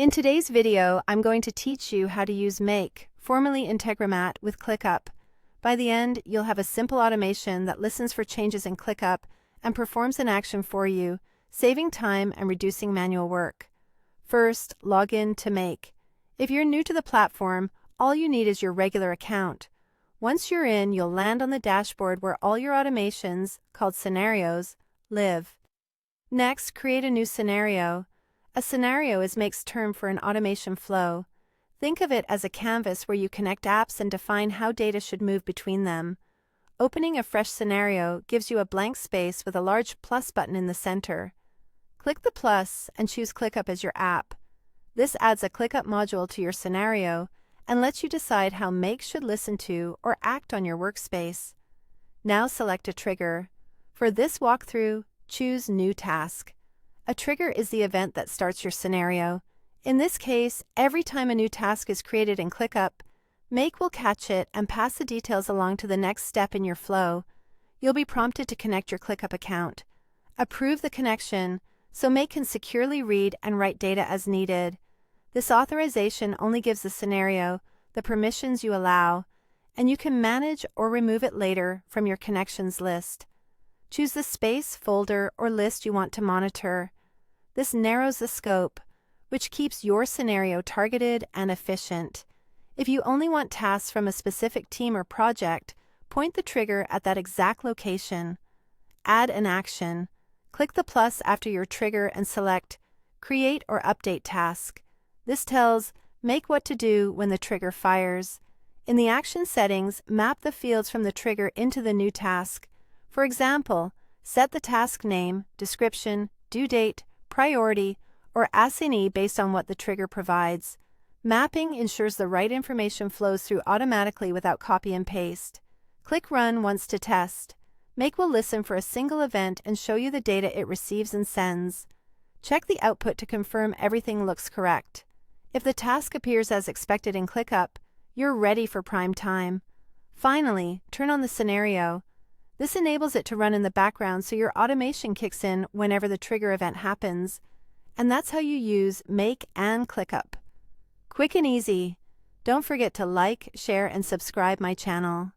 In today's video, I'm going to teach you how to use Make, formerly Integromat, with ClickUp. By the end, you'll have a simple automation that listens for changes in ClickUp and performs an action for you, saving time and reducing manual work. First, log in to Make. If you're new to the platform, all you need is your regular account. Once you're in, you'll land on the dashboard where all your automations, called scenarios, live. Next, create a new scenario. A scenario is Make's term for an automation flow. Think of it as a canvas where you connect apps and define how data should move between them. Opening a fresh scenario gives you a blank space with a large plus button in the center. Click the plus and choose ClickUp as your app. This adds a ClickUp module to your scenario and lets you decide how Make should listen to or act on your workspace. Now select a trigger. For this walkthrough, choose New Task. A trigger is the event that starts your scenario. In this case, every time a new task is created in ClickUp, Make will catch it and pass the details along to the next step in your flow. You'll be prompted to connect your ClickUp account. Approve the connection so Make can securely read and write data as needed. This authorization only gives the scenario the permissions you allow, and you can manage or remove it later from your connections list. Choose the space, folder, or list you want to monitor. This narrows the scope, which keeps your scenario targeted and efficient. If you only want tasks from a specific team or project, point the trigger at that exact location. Add an action. Click the plus after your trigger and select Create or Update Task. This tells Make what to do when the trigger fires. In the action settings, map the fields from the trigger into the new task. For example, set the task name, description, due date, priority, or assignee based on what the trigger provides. Mapping ensures the right information flows through automatically without copy and paste. Click Run once to test. Make will listen for a single event and show you the data it receives and sends. Check the output to confirm everything looks correct. If the task appears as expected in ClickUp, you're ready for prime time. Finally, turn on the scenario. This enables it to run in the background so your automation kicks in whenever the trigger event happens. And that's how you use Make and ClickUp. Quick and easy. Don't forget to like, share, and subscribe my channel.